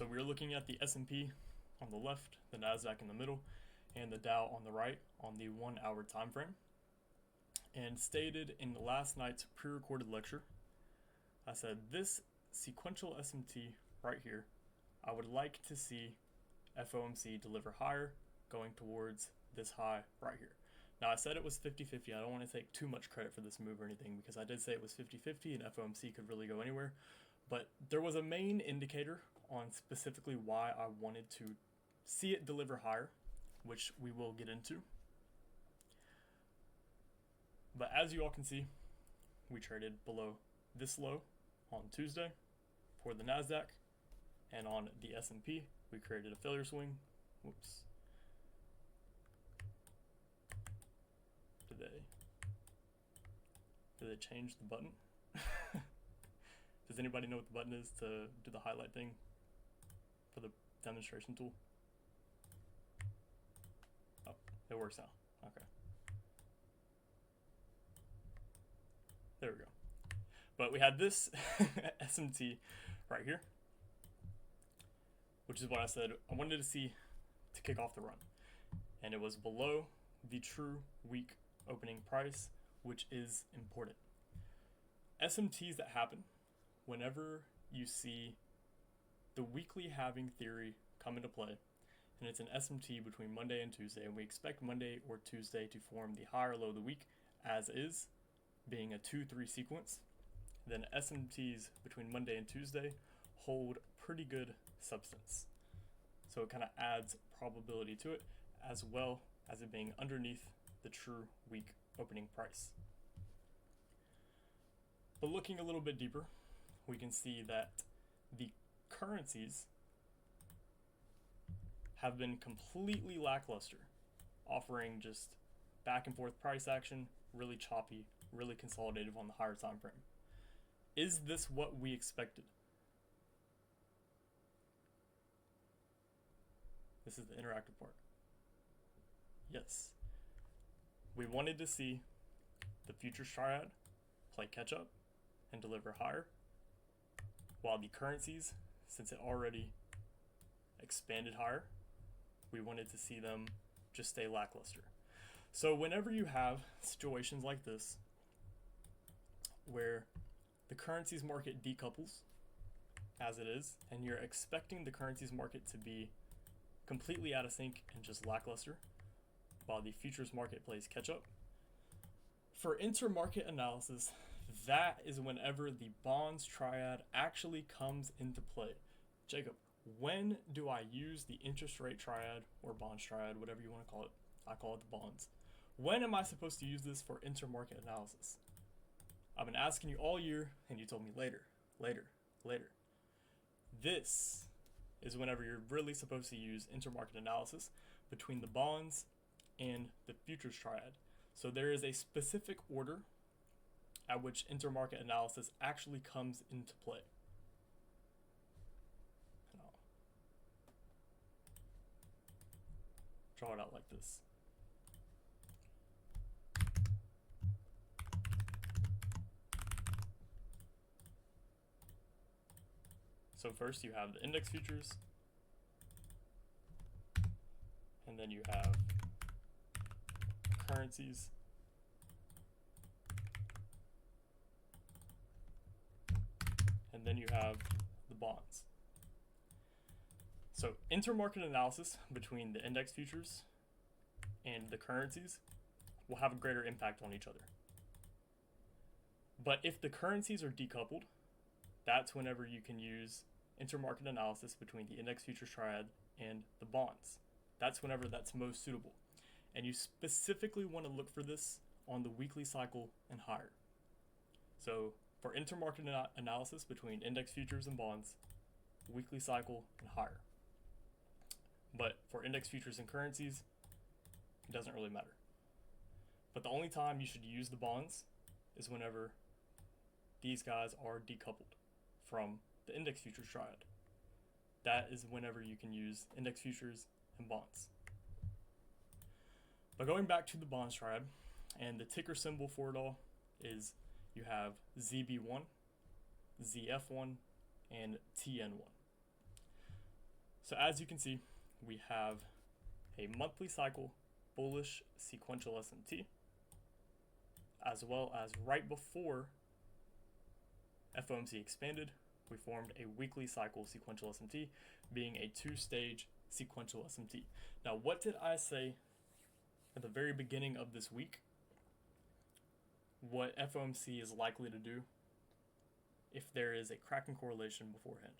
So we're looking at the S&P on the left, the Nasdaq in the middle, and the Dow on the right on the 1 hour time frame. And stated in last night's pre-recorded lecture, I said this sequential SMT right here, I would like to see FOMC deliver higher going towards this high right here. Now I said it was 50-50. I don't want to take too much credit for this move or anything because I did say it was 50-50 and FOMC could really go anywhere. But there was a main indicator on specifically why I wanted to see it deliver higher, which we will get into. But as you all can see, we traded below this low on Tuesday for the Nasdaq, and on the S&P we created a failure swing. Whoops. Did they change the button? Does anybody know what the button is to do the highlight thing for the demonstration tool? Oh, it works now. Okay. There we go. But we had this SMT right here, which is what I said I wanted to see to kick off the run. And it was below the true week opening price, which is important. SMTs that happen whenever you see the weekly halving theory come into play, and it's an SMT between Monday and Tuesday, and we expect Monday or Tuesday to form the high or low of the week as is, being a 2-3 sequence, then SMTs between Monday and Tuesday hold pretty good substance. So it kind of adds probability to it, as well as it being underneath the true week opening price. But looking a little bit deeper, we can see that the currencies have been completely lackluster, offering just back and forth price action, really choppy, really consolidative on the higher time frame. Is this what we expected? This is the interactive part. Yes. We wanted to see the futures triad play catch up and deliver higher, while the currencies, since it already expanded higher, we wanted to see them just stay lackluster. So whenever you have situations like this, where the currencies market decouples, as it is, and you're expecting the currencies market to be completely out of sync and just lackluster, while the futures market plays catch up, for intermarket analysis, that is whenever the bonds triad actually comes into play. Jacob, when do I use the interest rate triad or bonds triad, whatever you want to call it? I call it the bonds. When am I supposed to use this for intermarket analysis? I've been asking you all year, and you told me later. This is whenever you're really supposed to use intermarket analysis between the bonds and the futures triad. So there is a specific order at which intermarket analysis actually comes into play. And I'll draw it out like this. So first you have the index futures, and then you have currencies, and then you have the bonds. So intermarket analysis between the index futures and the currencies will have a greater impact on each other. But if the currencies are decoupled, that's whenever you can use intermarket analysis between the index futures triad and the bonds. That's whenever that's most suitable. And you specifically want to look for this on the weekly cycle and higher. So for intermarket analysis between index futures and bonds, weekly cycle and higher. But for index futures and currencies, it doesn't really matter. But the only time you should use the bonds is whenever these guys are decoupled from the index futures triad. That is whenever you can use index futures and bonds. But going back to the bonds triad, and the ticker symbol for it all is you have ZB1, ZF1, and TN1. So as you can see, we have a monthly cycle bullish sequential SMT, as well as right before FOMC expanded, we formed a weekly cycle sequential SMT, being a two-stage sequential SMT. Now, what did I say at the very beginning of this week? What FOMC is likely to do if there is a cracking correlation beforehand.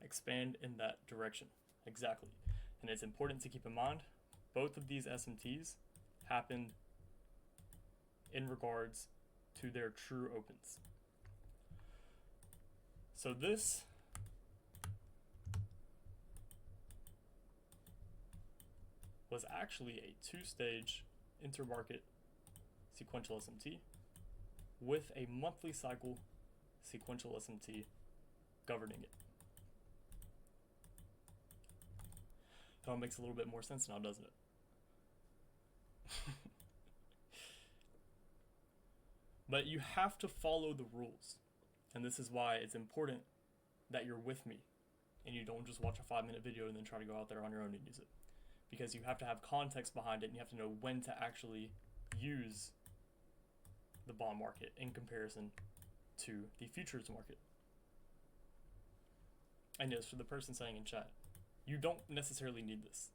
Expand in that direction. Exactly. And it's important to keep in mind, both of these SMTs happened in regards to their true opens. So this was actually a two-stage intermarket sequential SMT with a monthly cycle sequential SMT governing it. It all makes a little bit more sense now, doesn't it? But you have to follow the rules. And this is why it's important that you're with me and you don't just watch a 5-minute video and then try to go out there on your own and use it. Because you have to have context behind it and you have to know when to actually use the bond market in comparison to the futures market. And yes, for the person saying in chat, you don't necessarily need this.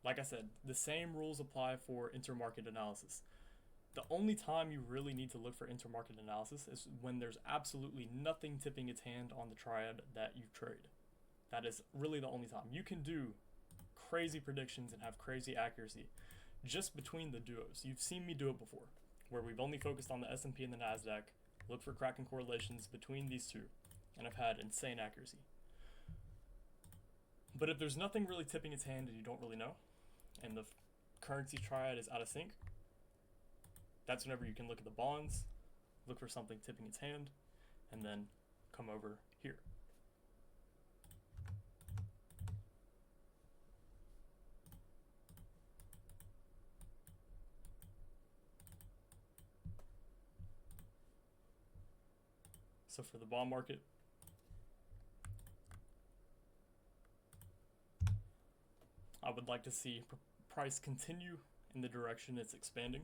Like I said, the same rules apply for intermarket analysis. The only time you really need to look for intermarket analysis is when there's absolutely nothing tipping its hand on the triad that you trade. That is really the only time. You can do crazy predictions and have crazy accuracy just between the duos. You've seen me do it before, where we've only focused on the S&P and the NASDAQ, look for cracking correlations between these two, and I've had insane accuracy. But if there's nothing really tipping its hand and you don't really know, and the currency triad is out of sync, that's whenever you can look at the bonds, look for something tipping its hand, and then come over here. So for the bond market, I would like to see price continue in the direction it's expanding,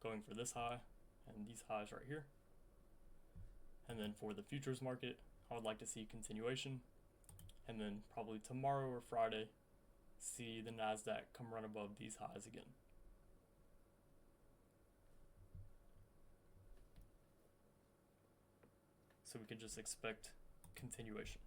going for this high and these highs right here. And then for the futures market, I would like to see continuation, and then probably tomorrow or Friday, see the NASDAQ come run above these highs again. So we could just expect continuation.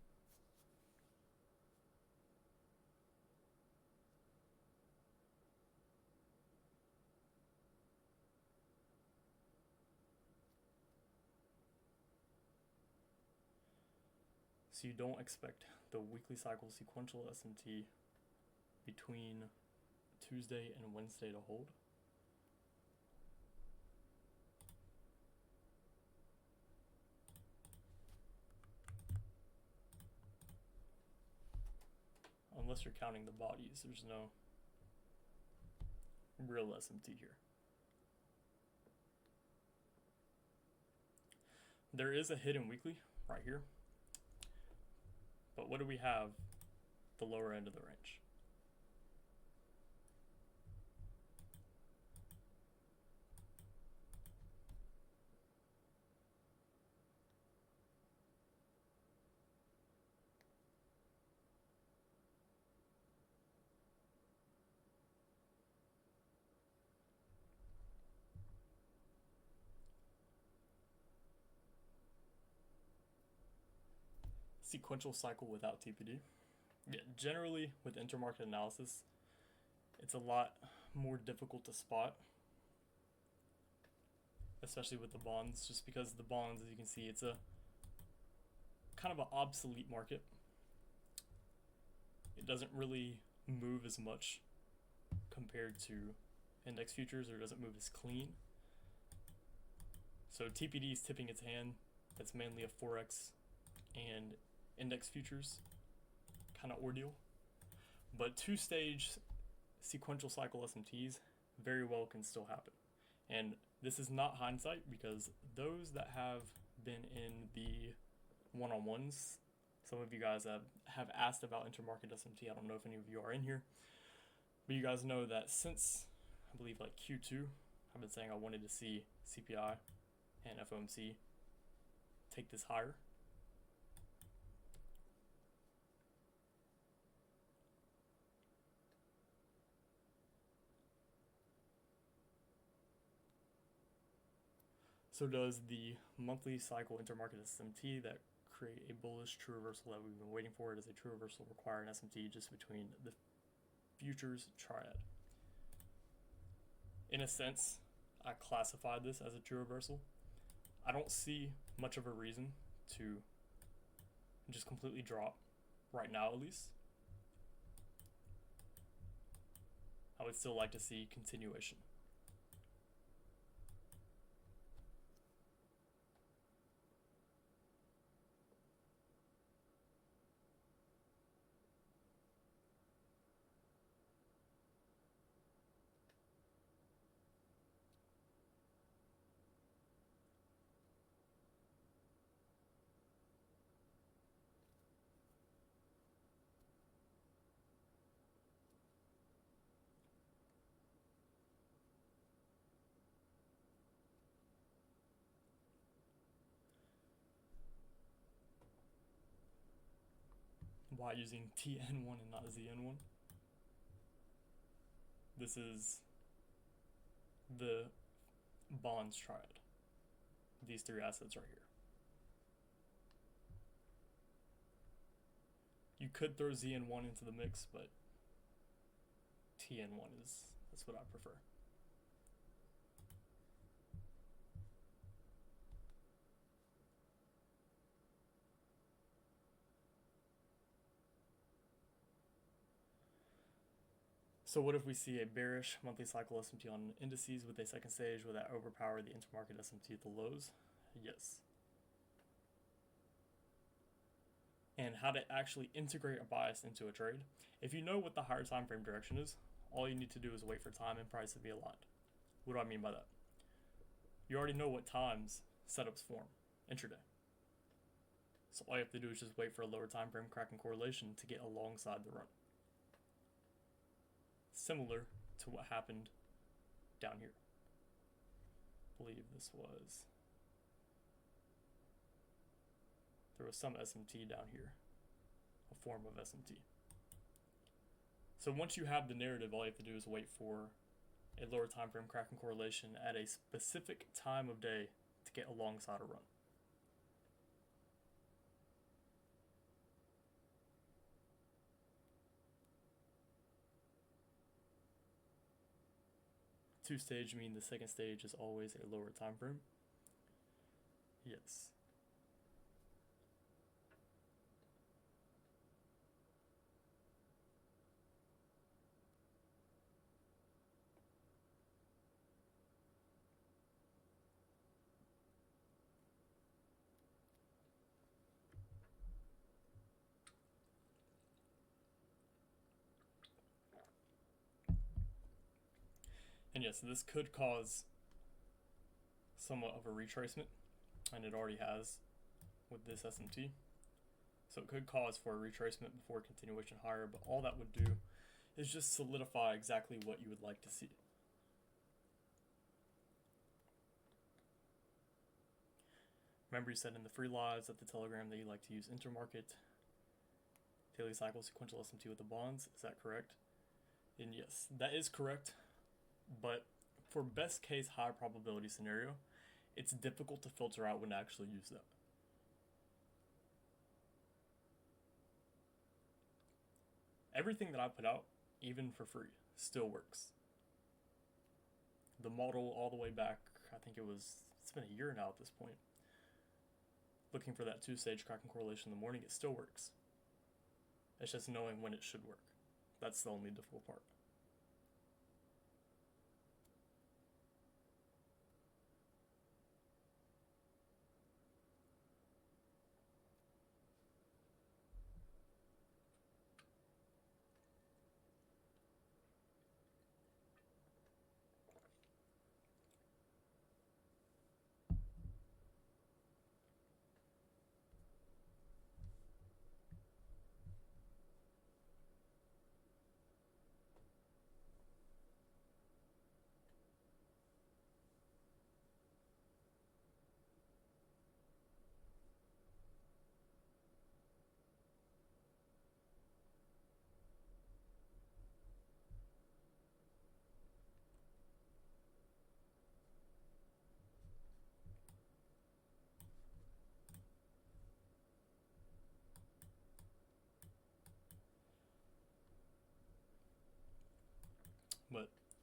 So you don't expect the weekly cycle sequential SMT between Tuesday and Wednesday to hold. Unless you're counting the bodies, there's no real SMT here. There is a hidden weekly right here. But what do we have the lower end of the range? Sequential cycle without TPD. Yeah, generally with intermarket analysis, it's a lot more difficult to spot, especially with the bonds, just because the bonds, as you can see, it's a kind of an obsolete market. It doesn't really move as much compared to index futures, or doesn't move as clean. So TPD is tipping its hand. That's mainly a Forex and index futures kind of ordeal. But two-stage sequential cycle SMTs very well can still happen. And this is not hindsight, because those that have been in the one-on-ones, some of you guys have asked about intermarket SMT. I don't know if any of you are in here, but you guys know that since, I believe, like Q2, I've been saying I wanted to see CPI and FOMC take this higher. So does the monthly cycle intermarket SMT that create a bullish true reversal that we've been waiting for. Does a true reversal require an SMT just between the futures triad? In a sense, I classified this as a true reversal. I don't see much of a reason to just completely drop right now, at least. I would still like to see continuation. Why using TN1 and not ZN1? This is the bonds triad. These three assets right here. You could throw ZN1 into the mix, but TN1 that's what I prefer. So what if we see a bearish monthly cycle SMT on indices with a second stage? Would that overpower the intermarket SMT at the lows? Yes. And how to actually integrate a bias into a trade. If you know what the higher time frame direction is, all you need to do is wait for time and price to be aligned. What do I mean by that? You already know what times setups form intraday. So all you have to do is just wait for a lower time frame cracking correlation to get alongside the run. Similar to what happened down here. I believe there was some SMT down here, a form of SMT. So once you have the narrative, all you have to do is wait for a lower time frame cracking correlation at a specific time of day to get alongside a run. Two stage mean the second stage is always a lower time frame? Yes. And yes, this could cause somewhat of a retracement, and it already has with this SMT. So it could cause for a retracement before continuation higher, but all that would do is just solidify exactly what you would like to see. Remember, you said in the free lives at the Telegram that you like to use intermarket daily cycle sequential SMT with the bonds. Is that correct? And yes, that is correct. But for best case high probability scenario, it's difficult to filter out when to actually use that. Everything that I put out, even for free, still works. The model all the way back, I think it's been a year now at this point. Looking for that two-stage cracking correlation in the morning, it still works. It's just knowing when it should work. That's the only difficult part.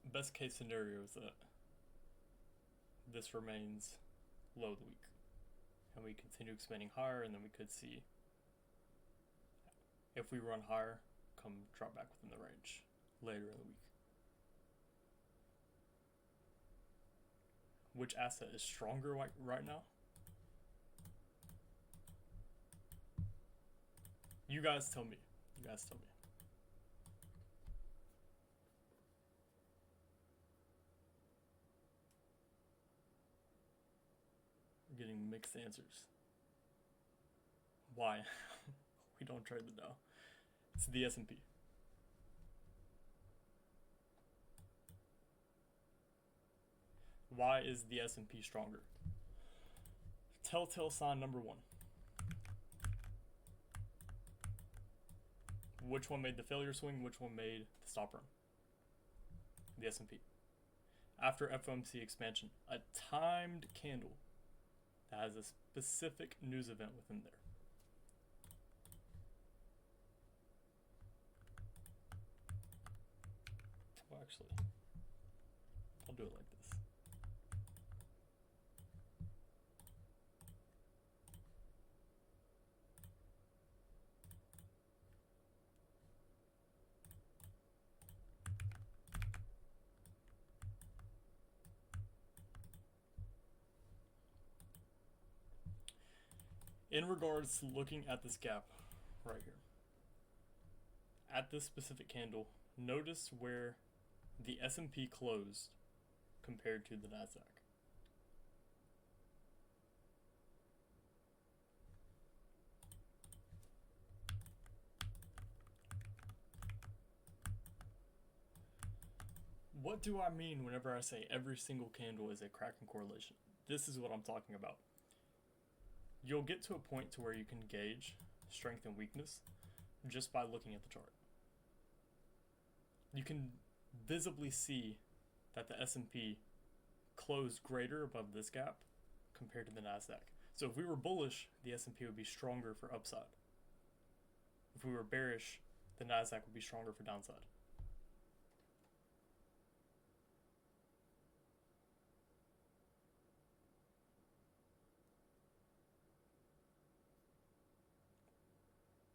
best case scenario is that this remains low of the week, and we continue expanding higher, and then we could see if we run higher, come drop back within the range later in the week. Which asset is stronger right now? You guys tell me. You guys tell me. We're getting mixed answers. Why? We don't trade the Dow. It's the S&P. Why is the S&P stronger? Telltale sign number one. Which one made the failure swing? Which one made the stop run? The S&P. After FOMC expansion, a timed candle that has a specific news event within there. Well, actually, I'll do it like this. In regards to looking at this gap right here, at this specific candle, notice where the S&P closed compared to the NASDAQ. What do I mean whenever I say every single candle is a cracking correlation? This is what I'm talking about. You'll get to a point to where you can gauge strength and weakness just by looking at the chart. You can visibly see that the S&P closed greater above this gap compared to the NASDAQ. So if we were bullish, the S&P would be stronger for upside. If we were bearish, the NASDAQ would be stronger for downside.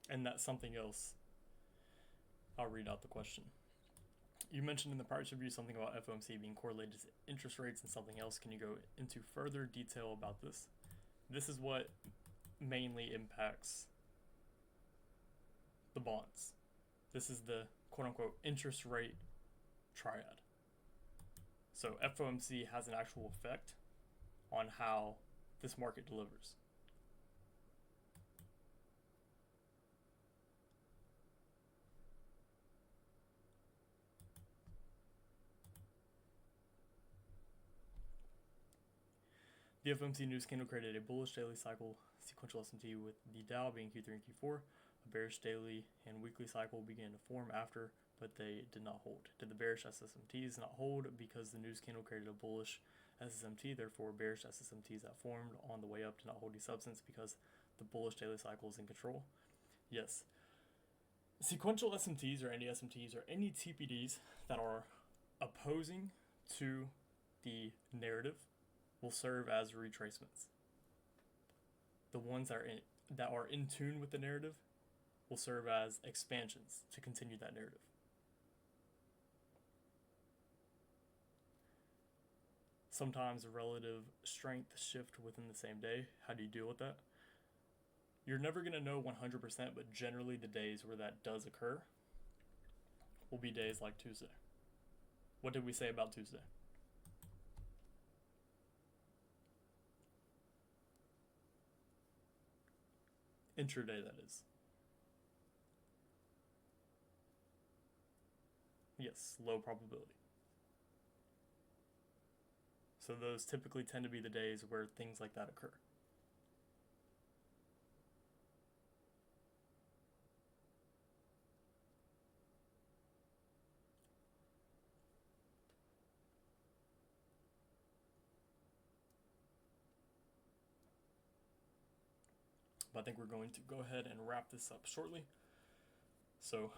And that's something else. I'll read out the question. You mentioned in the price review something about FOMC being correlated to interest rates and something else. Can you go into further detail about this? This is what mainly impacts the bonds. This is the quote-unquote interest rate triad. So FOMC has an actual effect on how this market delivers. The FOMC news candle created a bullish daily cycle sequential S&T with the Dow being Q3 and Q4. A bearish daily and weekly cycle began to form after, but they did not hold. Did the bearish SSMTs not hold because the news candle created a bullish SSMT? Therefore, bearish SSMTs that formed on the way up did not hold any substance because the bullish daily cycle is in control? Yes. Sequential SMTs or any SMTs or any TPDs that are opposing to the narrative will serve as retracements. The ones that are in tune with the narrative will serve as expansions to continue that narrative. Sometimes a relative strength shift within the same day. How do you deal with that? You're never going to know 100%, but generally the days where that does occur will be days like Tuesday. What did we say about Tuesday? Intraday, that is. Yes, low probability. So those typically tend to be the days where things like that occur. But I think we're going to go ahead and wrap this up shortly. So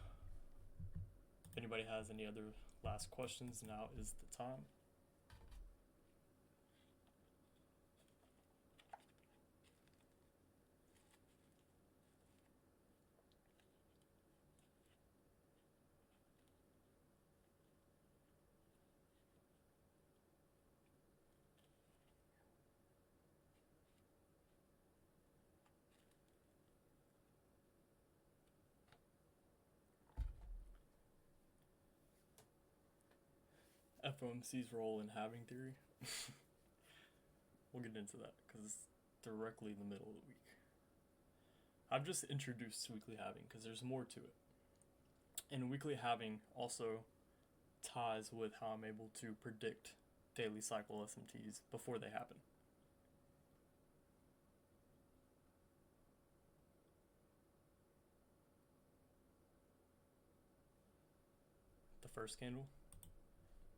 If anybody has any other last questions, now is the time. FOMC's role in halving theory. We'll get into that because it's directly in the middle of the week. I've just introduced weekly halving because there's more to it. And weekly halving also ties with how I'm able to predict daily cycle SMTs before they happen. The first candle,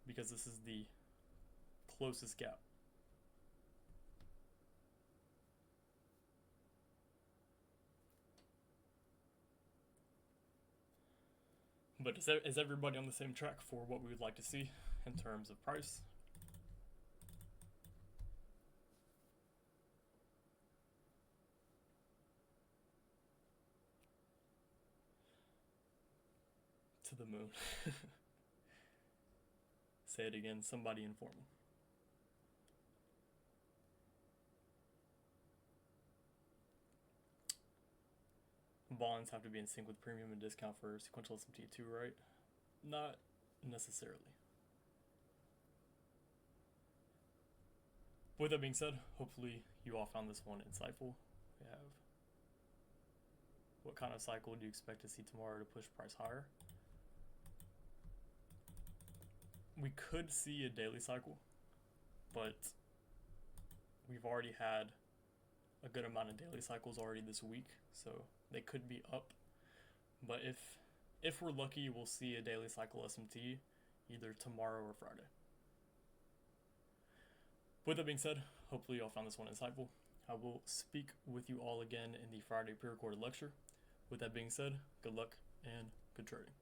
because this is the closest gap. But is everybody on the same track for what we would like to see in terms of price? To the moon. Say it again, somebody inform me. Bonds have to be in sync with premium and discount for sequential SMT too, right? Not necessarily. With that being said, hopefully you all found this one insightful. We have, what kind of cycle do you expect to see tomorrow to push price higher? We could see a daily cycle, but we've already had a good amount of daily cycles already this week, so they could be up. But if we're lucky, we'll see a daily cycle SMT either tomorrow or Friday. With that being said, hopefully y'all found this one insightful. I will speak with you all again in the Friday pre-recorded lecture. With that being said, good luck and good trading.